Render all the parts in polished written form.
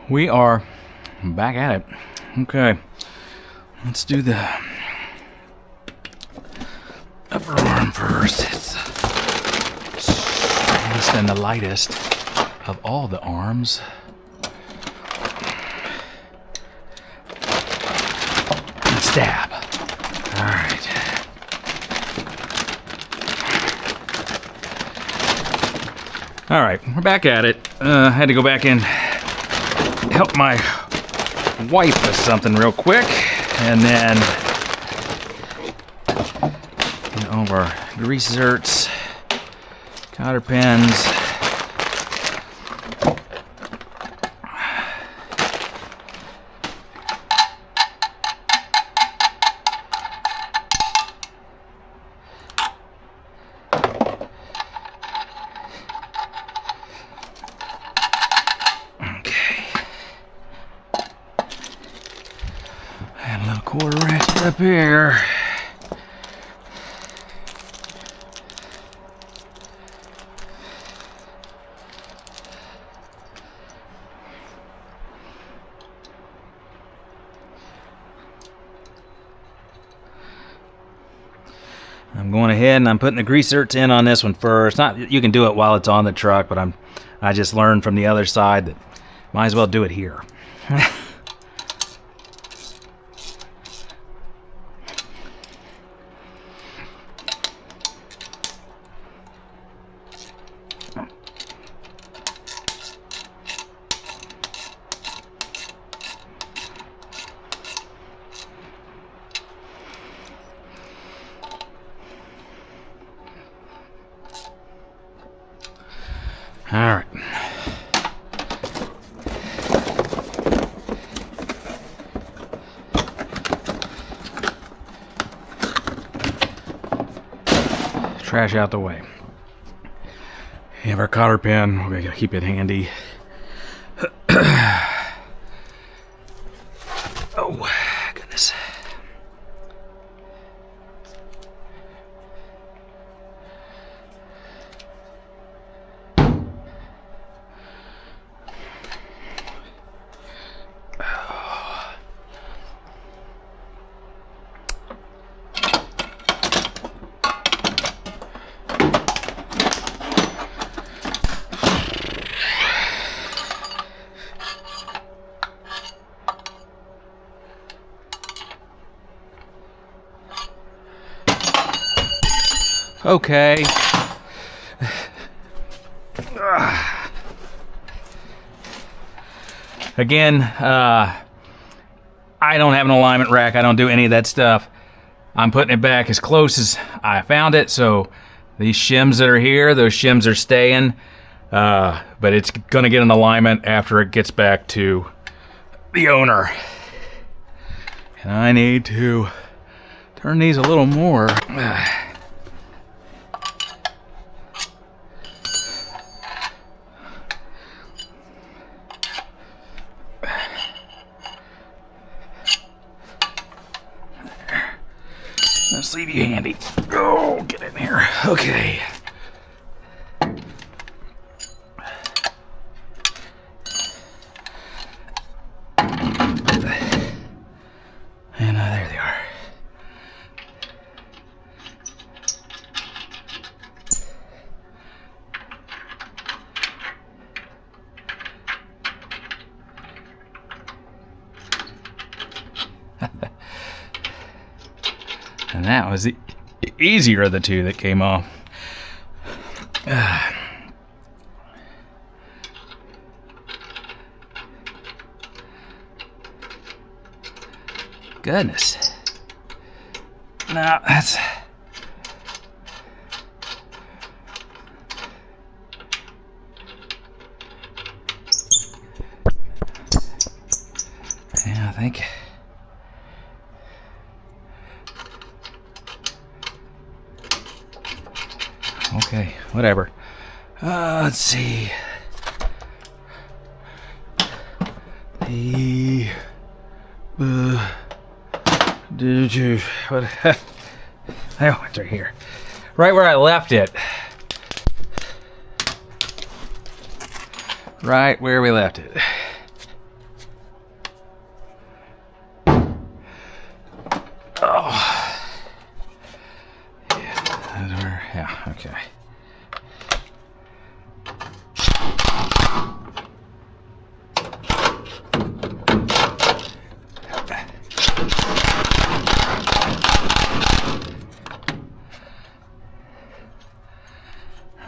We are back at it. Okay, let's do the upper arm first. It's the smallest and the lightest of all the arms. And stab. All right. All right, we're back at it. I had to go back in, help my wife with something real quick, and then all of our grease zerts, cotter pins. And a little quarter ratchet up here. I'm going ahead and I'm putting the grease zerts in on this one first. Not, you can do it while it's on the truck, but I just learned from the other side that might as well do it here. All right. Trash out the way. We have our cotter pin. We gotta keep it handy. Oh, goodness. Okay. Again, I don't have an alignment rack. I don't do any of that stuff. I'm putting it back as close as I found it. So these shims that are here, those shims are staying. But it's going to get an alignment after it gets back to the owner. And I need to turn these a little more. Let's leave you handy. Oh, get in here. Okay. And there they are. And that was the easier of the two that came off. Goodness. Now that's... Yeah, I think... Okay, whatever. Let's see. Did you? What? Oh, it's right here. Right where I left it. Right where we left it. Oh. Yeah, okay.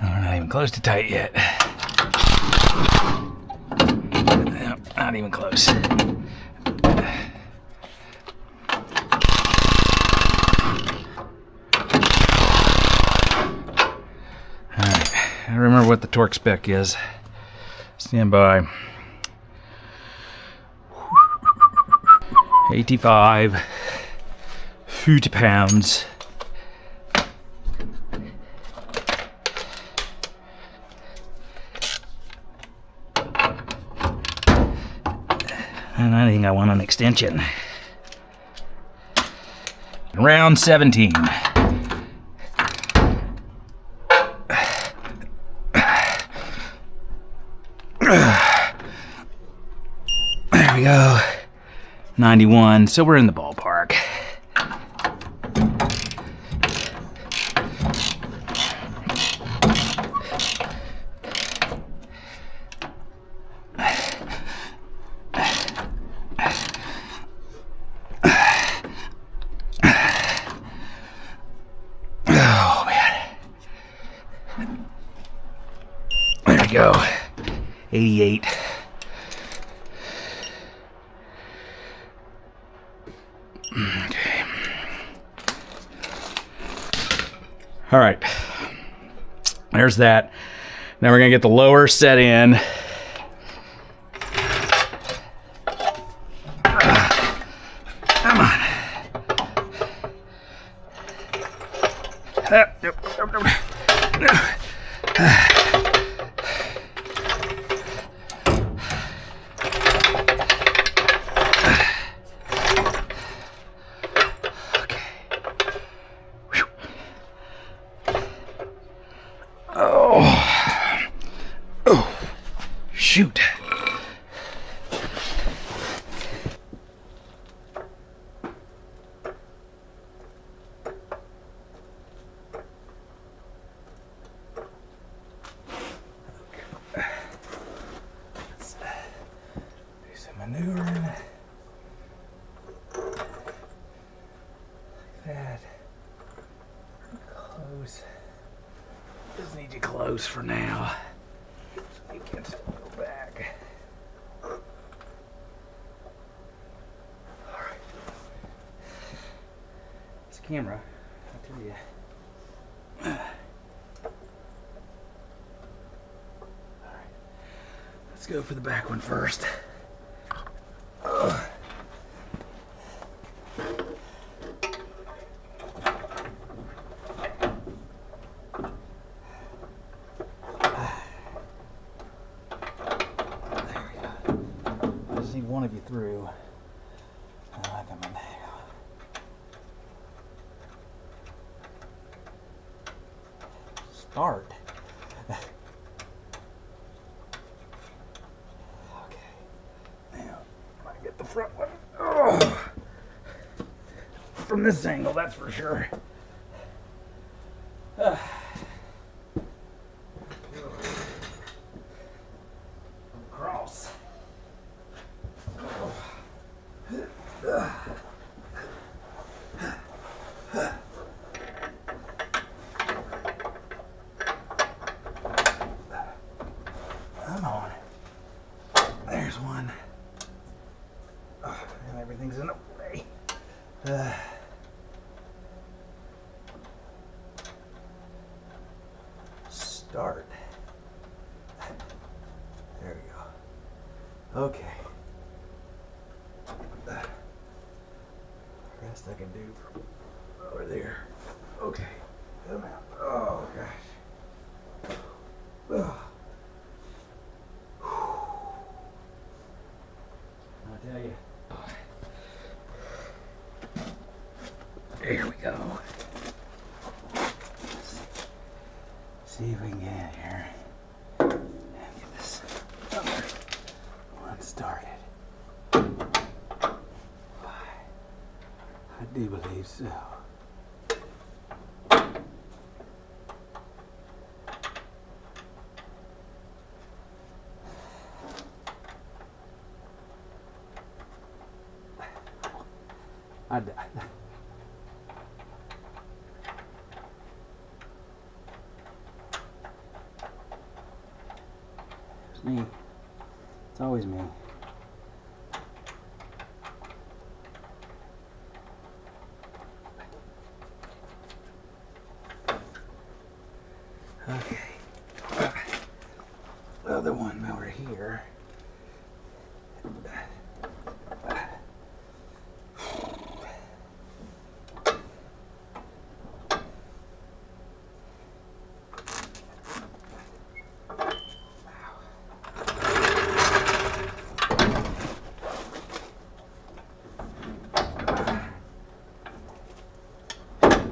We're not even close to tight yet. Nope, not even close. I remember what the torque spec is. Stand by. 85 foot-pounds. And I think I want an extension. Round 17. There we go. 91, so we're in the ballpark. Oh man. There we go. 88. Okay. All right. There's that. Now we're gonna get the lower set in. Come on. Shoot. Let's do some maneuvering. Like that. Close. Just need you close for now. So you can go back. Alright. This camera, I'll tell you. Alright. Let's go for the back one first. Need one of you through. Come on. Start. Okay. Now, I get the front one. Oh. From this angle, that's for sure. Cross. Come on. There's one. Oh, and everything's in the way. Start. There we go. Okay. Rest I can do over there. Okay. Come out. Oh gosh. Oh. I'll tell you. Here we go. See if we can get in here and get this other one started. I do believe so. It's me. It's always me. Okay. The other one over here.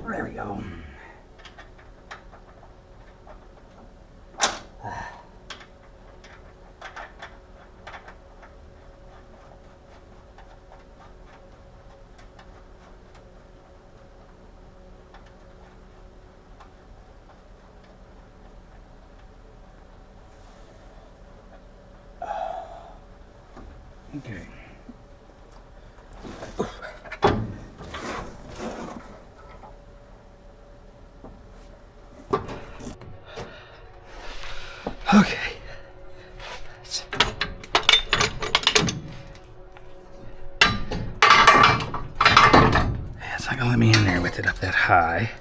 There we go. Okay. Okay. It's not gonna let me in there with it up that high.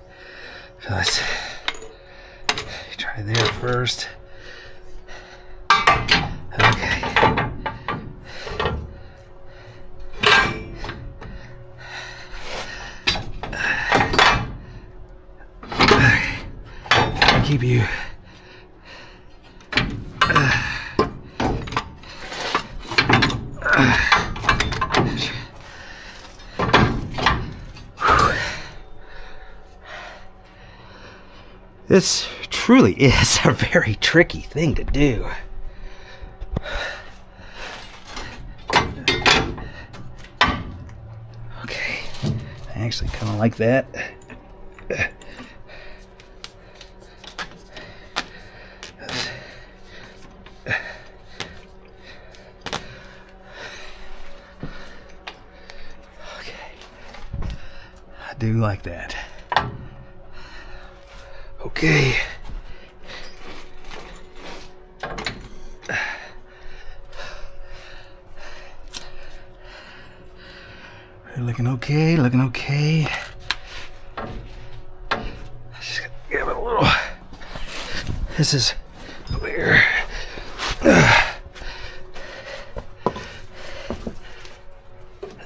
So let's try there first. Okay. Keep you. This truly is a very tricky thing to do. Okay, I actually kind of like that. Okay, I do like that. Okay. We're looking okay, looking okay. Just gotta give it a little. This is where.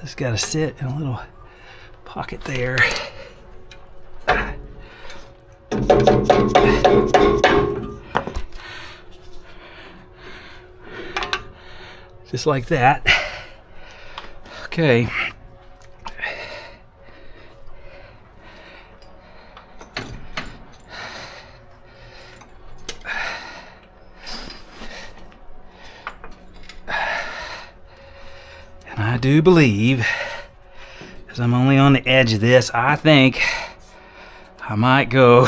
Just gotta sit in a little pocket there. Just like that. Okay. And I do believe, as I'm only on the edge of this, I think I might go.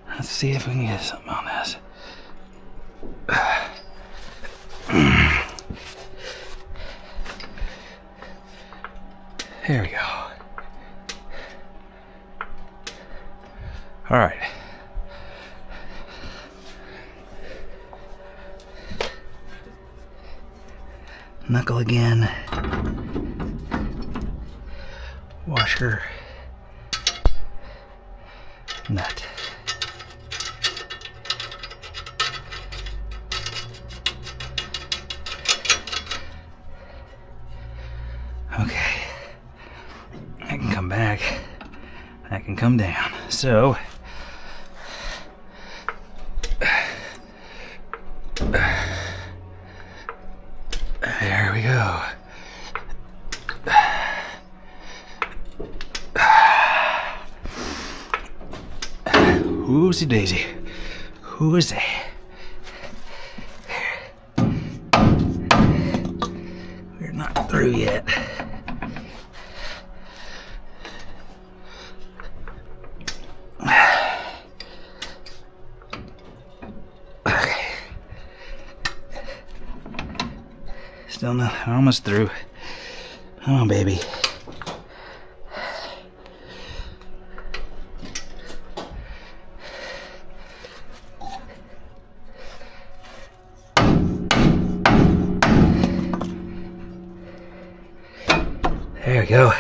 Let's see if we can get something on this. There we go. All right. Knuckle again. Washer. Nut. Okay. I can come back. I can come down. So Whoosey daisy. Who is that? We're not through yet. Okay. Still not, almost through. Come on, baby. There we go.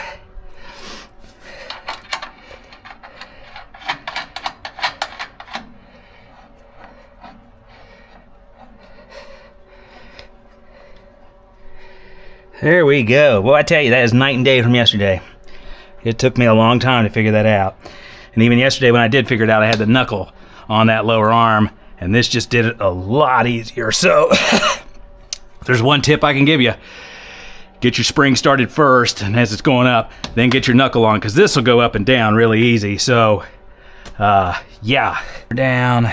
There we go. Well, I tell you, that is night and day from yesterday. It took me a long time to figure that out. And even yesterday when I did figure it out, I had the knuckle on that lower arm, and this just did it a lot easier. So, if there's one tip I can give you, get your spring started first, and as it's going up, then get your knuckle on, because this will go up and down really easy. So, yeah. Down.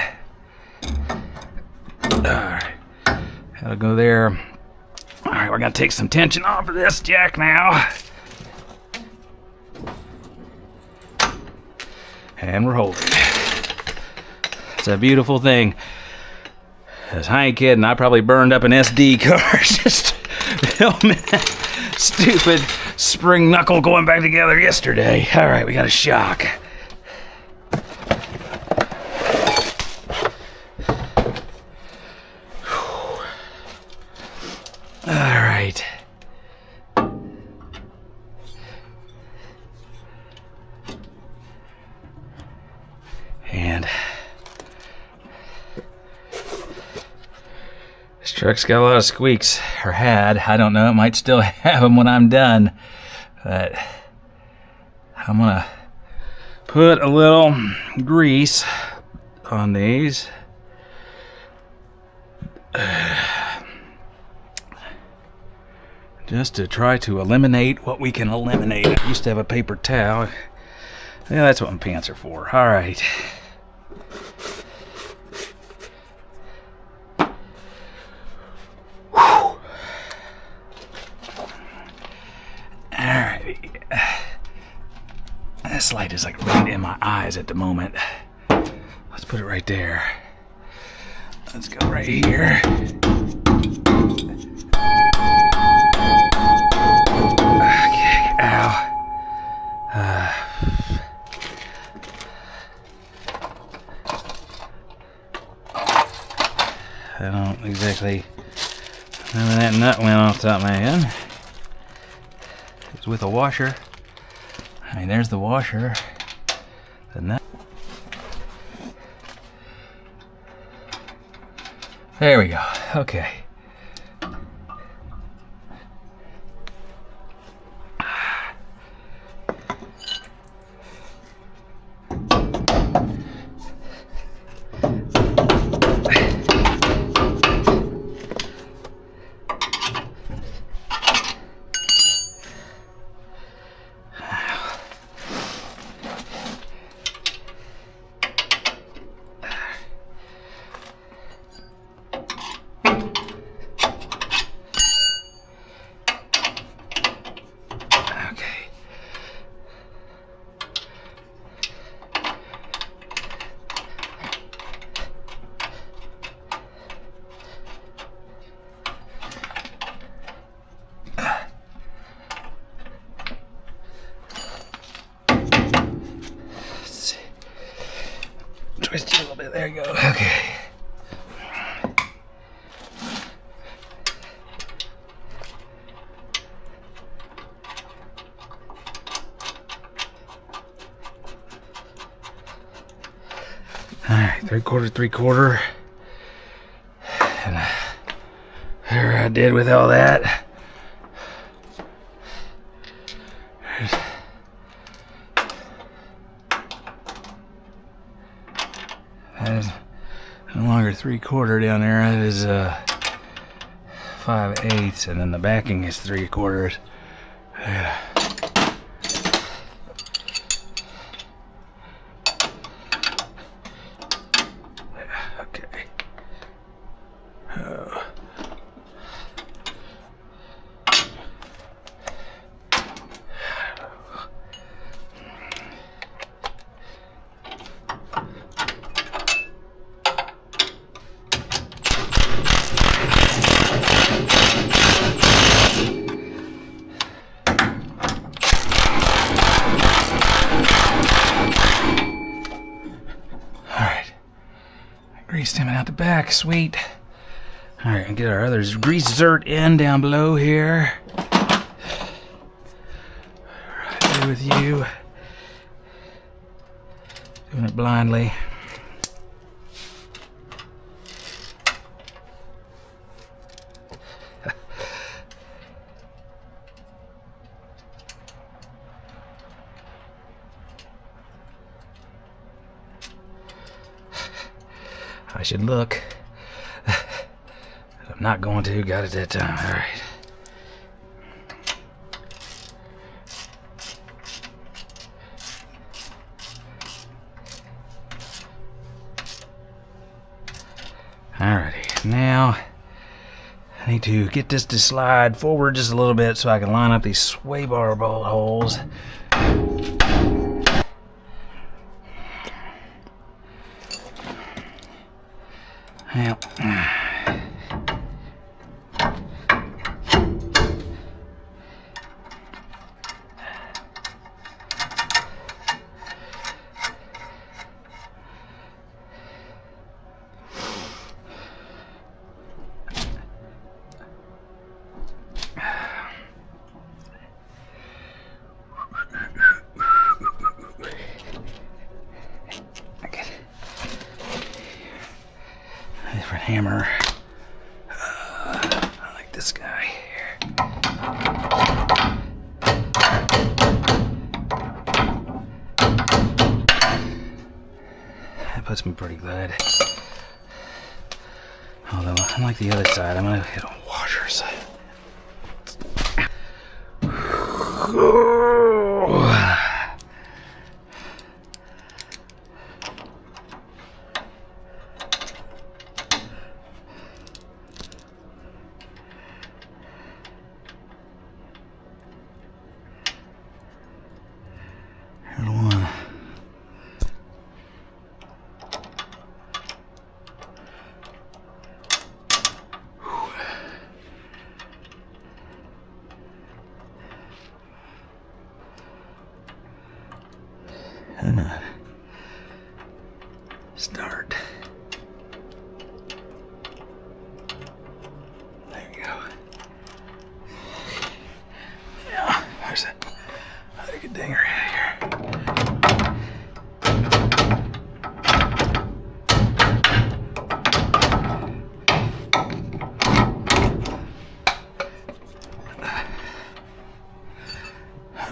Alright. That'll go there. Alright, we're going to take some tension off of this jack now. And we're holding. It's a beautiful thing. As I ain't kidding, I probably burned up an SD card just filming that stupid spring knuckle going back together yesterday. Alright, we got a shock. Alright. And this truck's got a lot of squeaks, or had. I don't know, it might still have them when I'm done. But I'm gonna put a little grease on these. Just to try to eliminate what we can eliminate. I used to have a paper towel. Yeah, that's what my pants are for. All right. All right. This light is like right in my eyes at the moment. Let's put it right there. Let's go right here. Okay, ow. I don't exactly remember that nut went off the top of my head. It's with a washer. I mean, there's the washer. The nut. There we go. Okay. Twist you a little bit. There you go. Okay. All right, 3/4. And there I did with all that. That is no longer 3/4 down there. That is 5/8, and then the backing is 3/4. grease coming out the back, sweet. All right, and get our other grease zert in down below here. Right there with you. Doing it blindly. I should look. I'm not going to. Got it that time. All right. Alrighty. Now I need to get this to slide forward just a little bit so I can line up these sway bar bolt holes. Well, different hammer. I like this guy here. That puts me pretty good. Although, unlike the other side, I'm gonna hit on washers. And start. There you go. Yeah, there's that. Take a dinger out of here.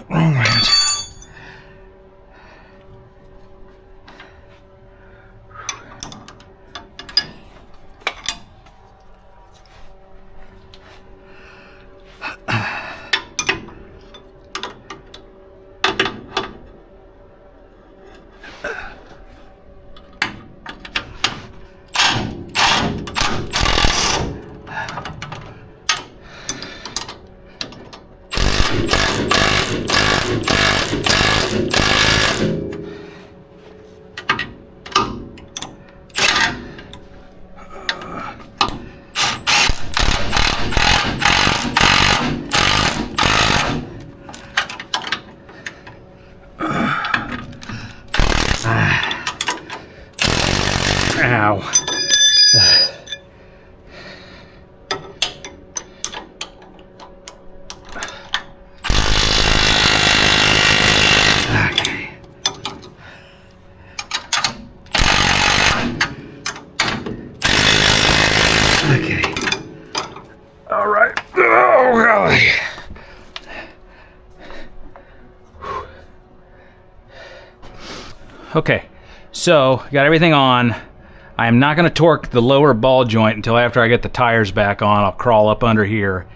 Wrong wrench. Ow. Okay. Okay. All right. Oh, golly. Okay. So, got everything on. I am not going to torque the lower ball joint until after I get the tires back on. I'll crawl up under here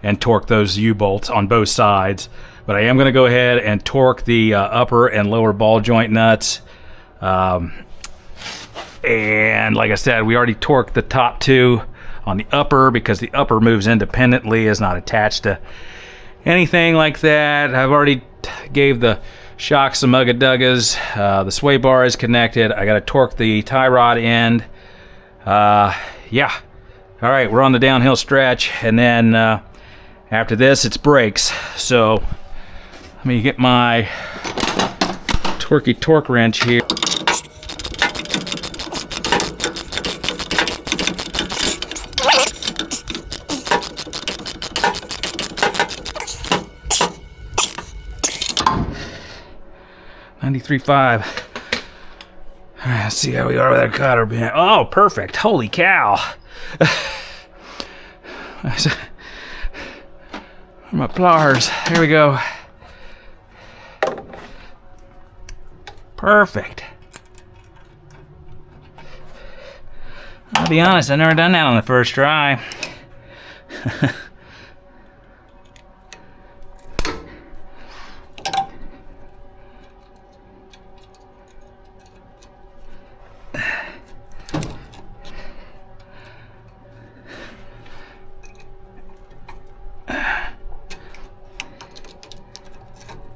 and torque those U-bolts on both sides. But I am going to go ahead and torque the upper and lower ball joint nuts. And like I said, we already torqued the top two on the upper because the upper moves independently, is not attached to anything like that. I've already gave the shocks some ugga-duggas. The sway bar is connected. I got to torque the tie rod end. Yeah. All right, we're on the downhill stretch, and then after this, it's brakes. So let me get my torque wrench here. 0.35. All right, let's see how we are with that cotter bent. Oh, perfect. Holy cow. My pliers. Here we go. Perfect. I'll be honest, I've never done that on the first try.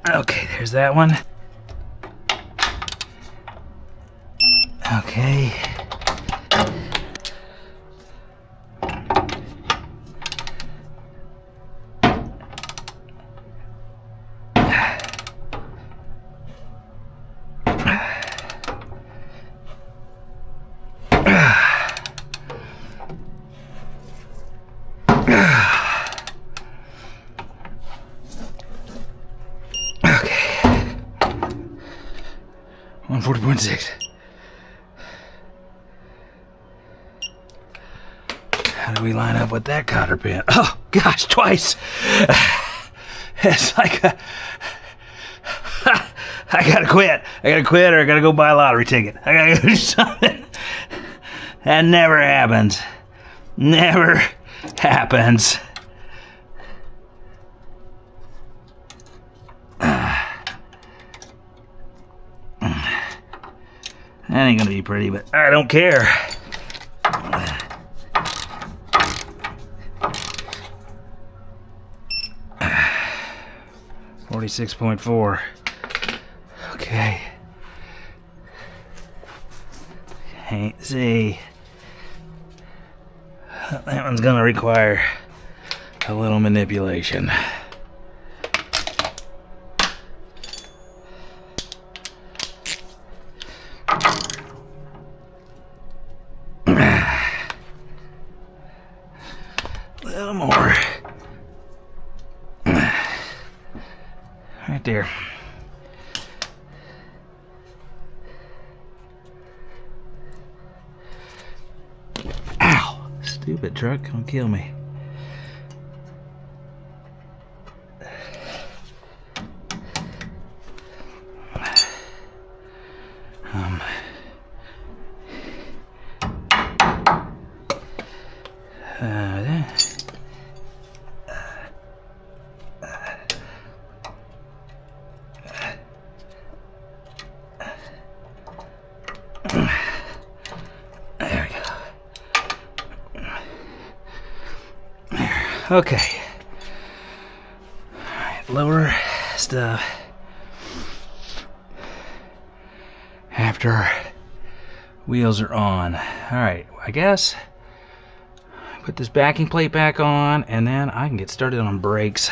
Okay, there's that one. Okay. Okay. 140.6. How do we line up with that cotter pin? Oh gosh, twice. It's like I gotta quit. I gotta quit, or I gotta go buy a lottery ticket. I gotta go do something. That never happens. Never happens. That ain't gonna be pretty, but I don't care. 46.4. Okay. Can't see. That one's gonna require a little manipulation. A little more. Right there. Ow! Stupid truck, gonna kill me. There we go. There. Okay. All right, lower stuff. After wheels are on. All right, I guess put this backing plate back on, and then I can get started on brakes.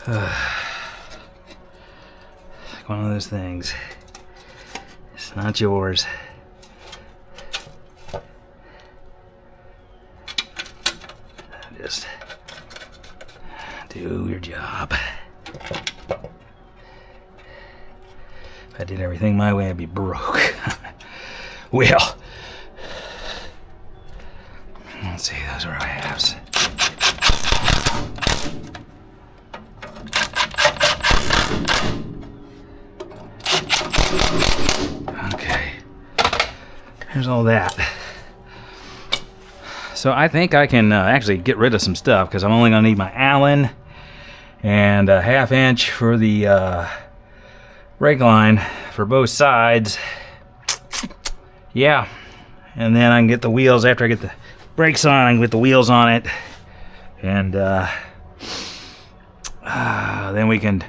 Like one of those things. It's not yours. Just do your job. If I did everything my way, I'd be broke. Well, let's see, those are our halves. Okay, here's all that. So I think I can actually get rid of some stuff, because I'm only going to need my Allen and a 1/2 inch for the brake line for both sides. Yeah, and then I can get the wheels after I get the brakes on. I can get the wheels on it, and then we can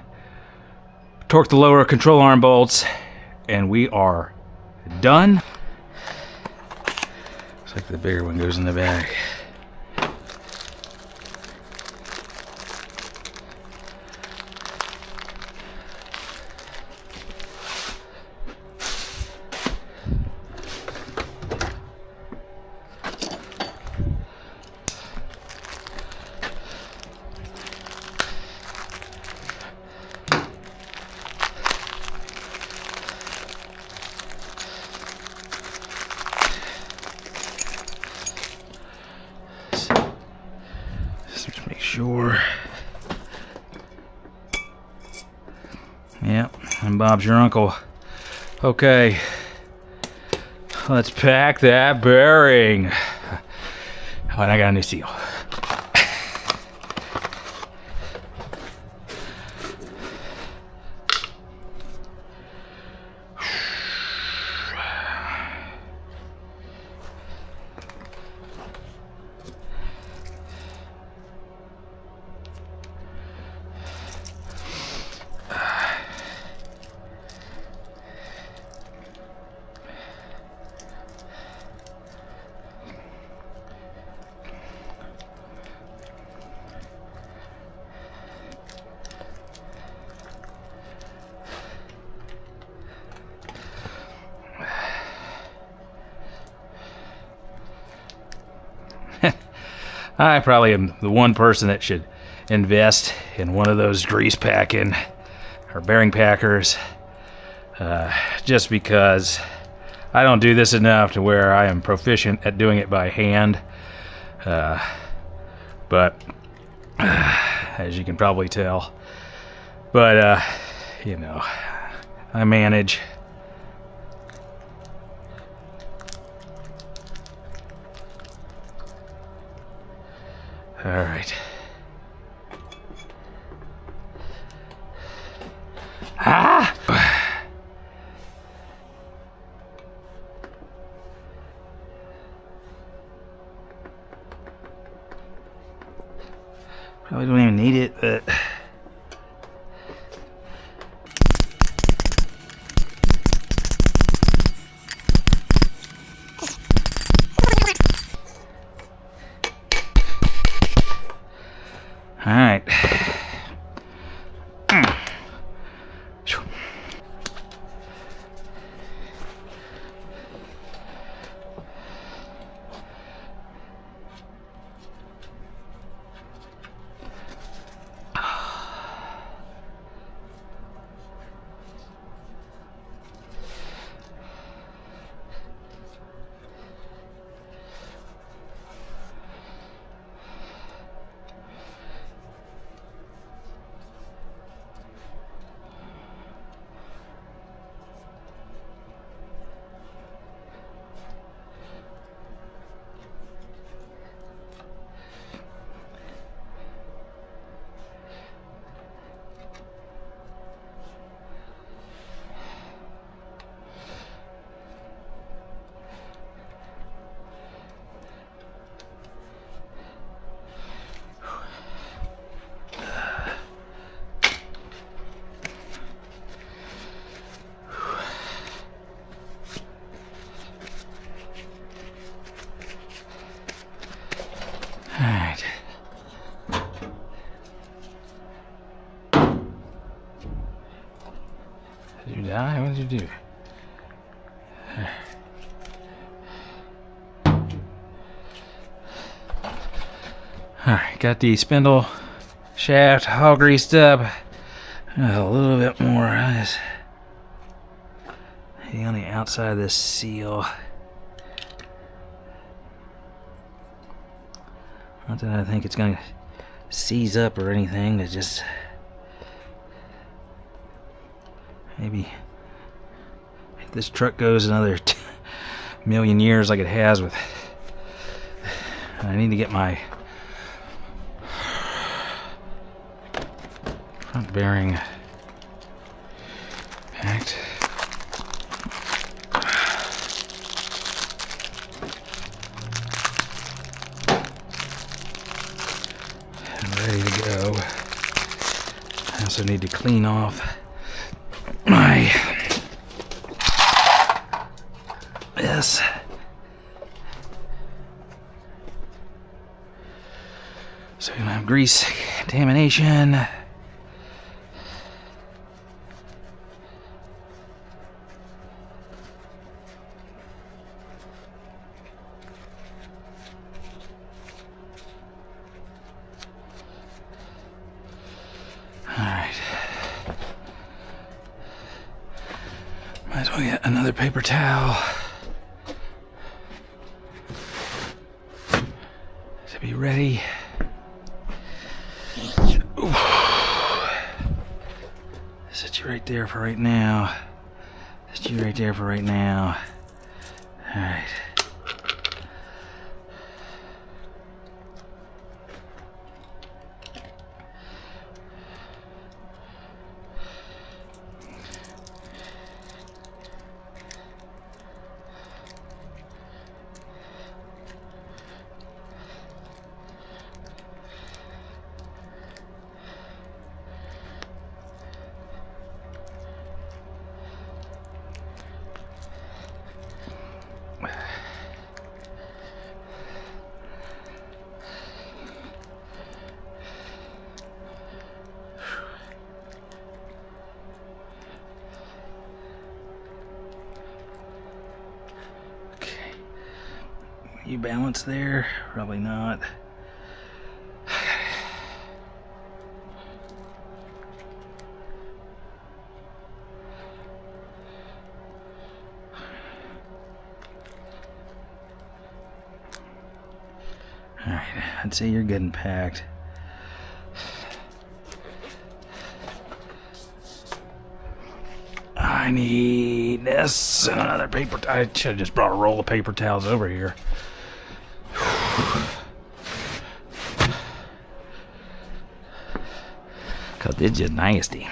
torque the lower control arm bolts, and we are done. Looks like the bigger one goes in the back. Just make sure. Yep, and Bob's your uncle. Okay, let's pack that bearing. Oh, and I got a new seal. I probably am the one person that should invest in one of those grease packing or bearing packers, just because I don't do this enough to where I am proficient at doing it by hand. But as you can probably tell, but you know, I manage. All right. Ah! Probably don't even need it, but all right. Alright. Did you die? What did you do? Alright, got the spindle shaft all greased up. A little bit more on the outside of this seal. Not that I think it's going to seize up or anything, but just maybe if this truck goes another million years like it has with, I need to get my front bearing packed. Ready to go. I also need to clean off my this. So we don't have grease contamination. Might as well get another paper towel to be ready. you right there for right now. Just you right there for right now. Alright. You balance there? Probably not. Alright, I'd say you're good and packed. I need this and another paper. I should have just brought a roll of paper towels over here. Cause it's just nasty.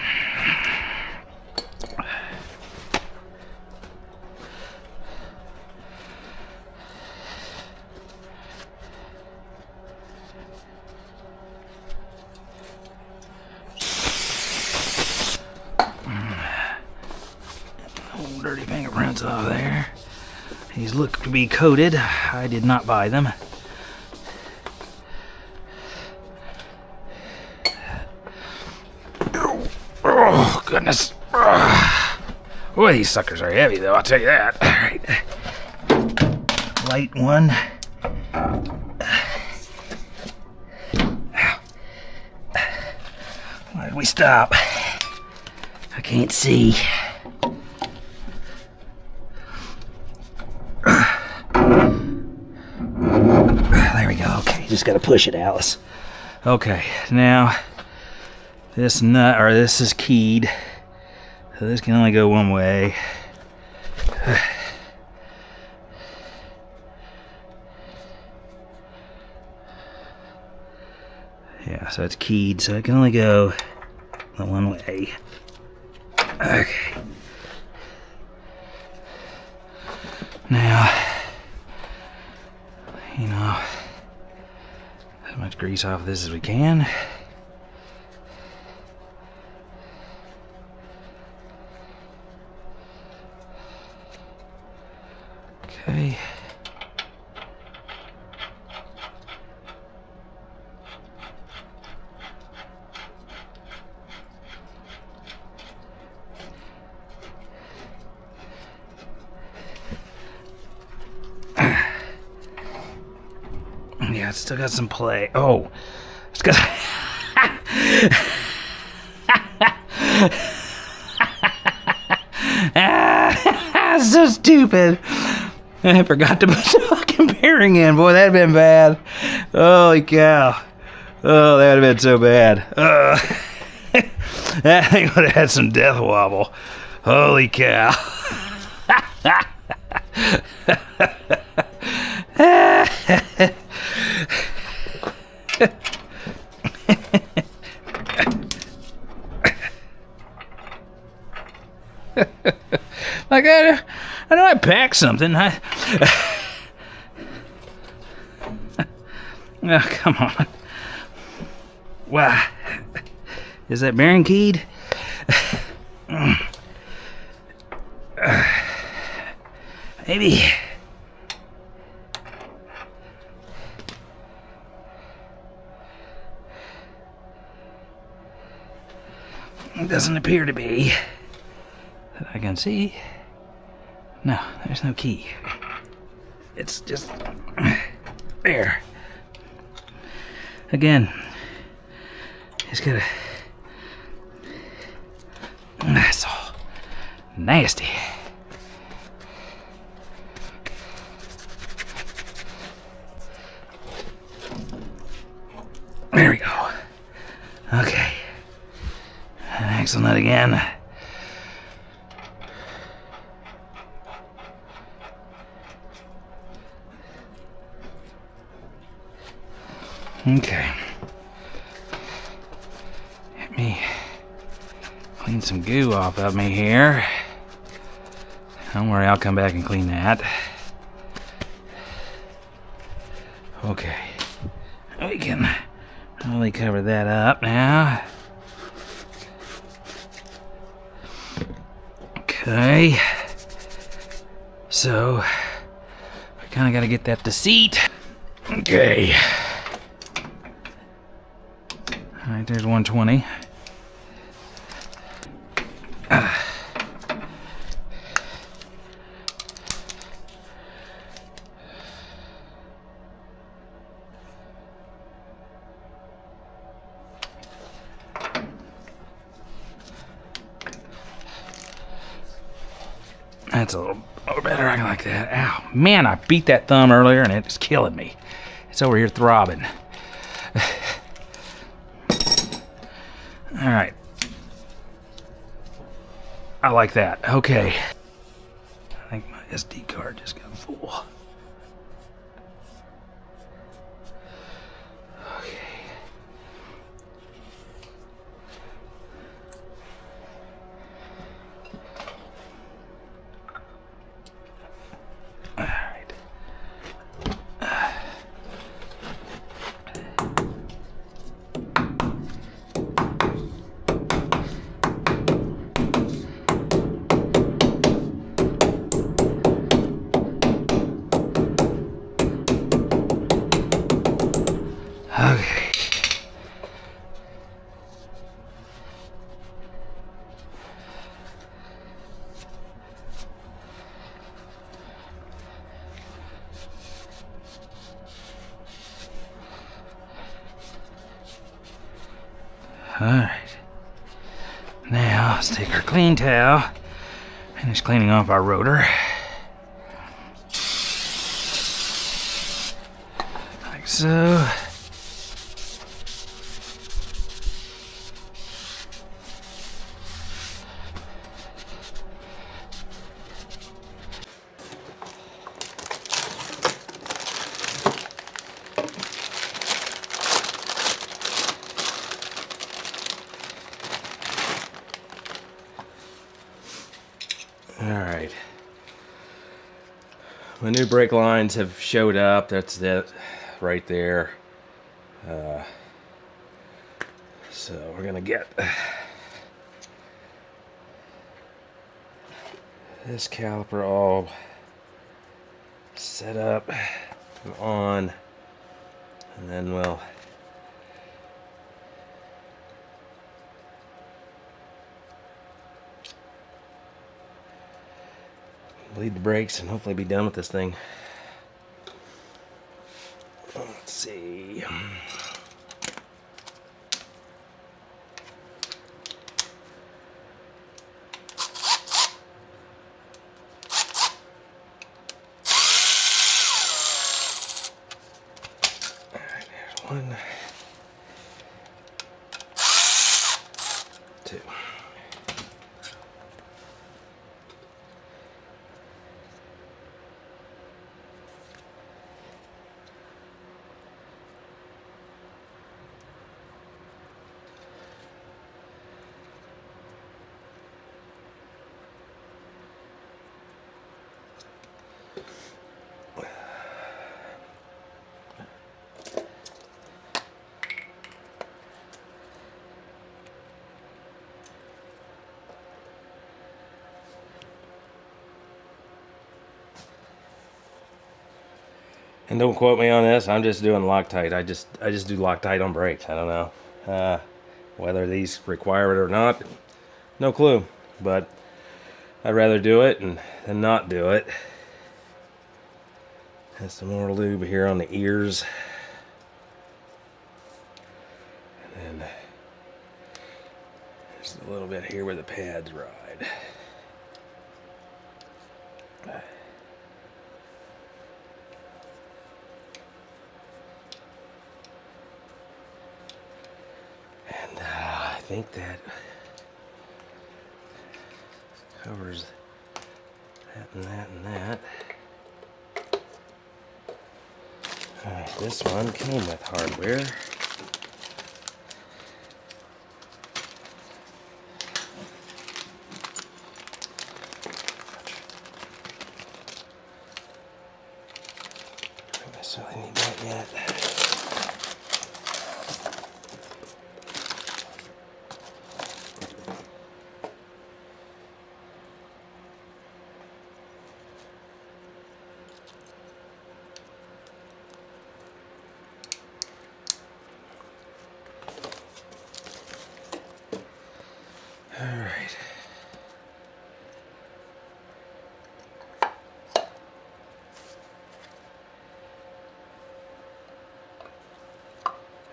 Old dirty fingerprints off there. These look to be coated. I did not buy them. Oh, goodness. Boy, these suckers are heavy, though, I'll tell you that. All right. Light one. Why did we stop? I can't see. There we go. Okay, just got to push it, Alice. Okay, now this nut, or this is keyed, so this can only go one way. Yeah, so it's keyed, so it can only go the one way. Okay. Now, you know, as much grease off of this as we can. Okay. Yeah, it's still got some play. Oh, it's got. So stupid. I forgot to put the fucking bearing in. Boy, that'd been bad. Holy cow. Oh, that would have been so bad. That thing would have had some death wobble. Holy cow. Like I know I packed something. Oh, come on. Wow. Is that bearing keyed? Maybe. It doesn't appear to be. That I can see. No, there's no key. It's just there. Again, just gotta. That's all nasty. There we go. Okay. Axle nut again. me clean some goo off of me here. Don't worry, I'll come back and clean that. Okay, we can really cover that up now. Okay, so we kind of got to get that to seat. Okay, all right, there's 120. That's a little better. I like that. Ow. Man, I beat that thumb earlier and it's killing me. It's over here throbbing. All right. I like that. Okay. I think my SD card just got full. Okay. Okay. All right. Now let's take our clean towel, finish cleaning off our rotor. Like so. Alright, my new brake lines have showed up. That's it right there. So we're gonna get this caliper all set up and on, and then we'll bleed the brakes and hopefully be done with this thing. Let's see. All right, there's 1, 2. And don't quote me on this. I'm just doing Loctite. I just do Loctite on brakes. I don't know whether these require it or not. No clue. But I'd rather do it than not do it. Has some more lube here on the ears. And then there's a little bit here where the pads ride. I think that covers that and that and that. Alright, this one came with hardware. Certainly need that yet. All right.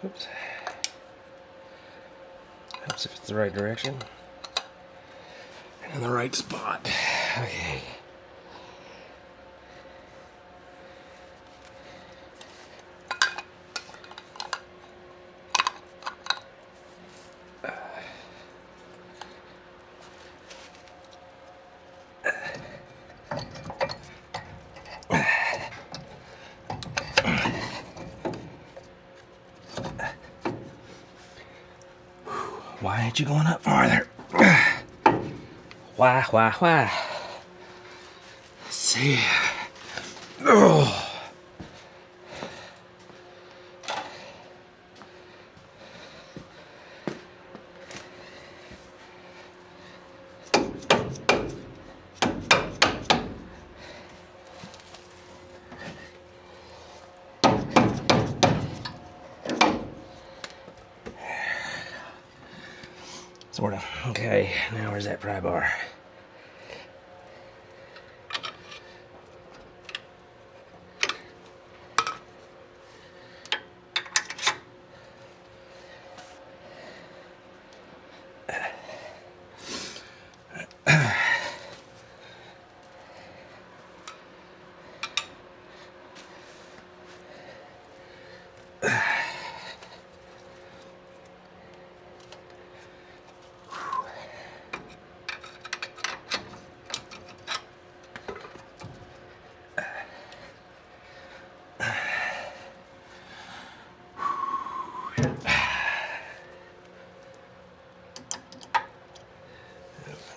Oops. Helps if it's the right direction. And in the right spot. Okay. Why ain't you going up farther? Why? Let's see. Oh. Sort of. Okay, now where's that pry bar?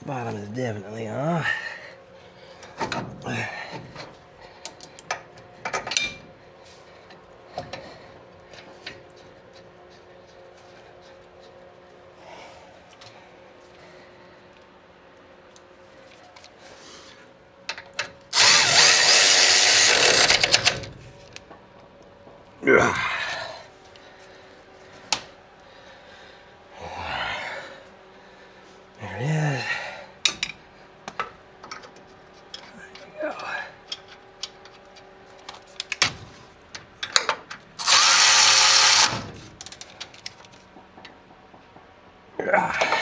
Bottom is definitely on. There it is. There we go.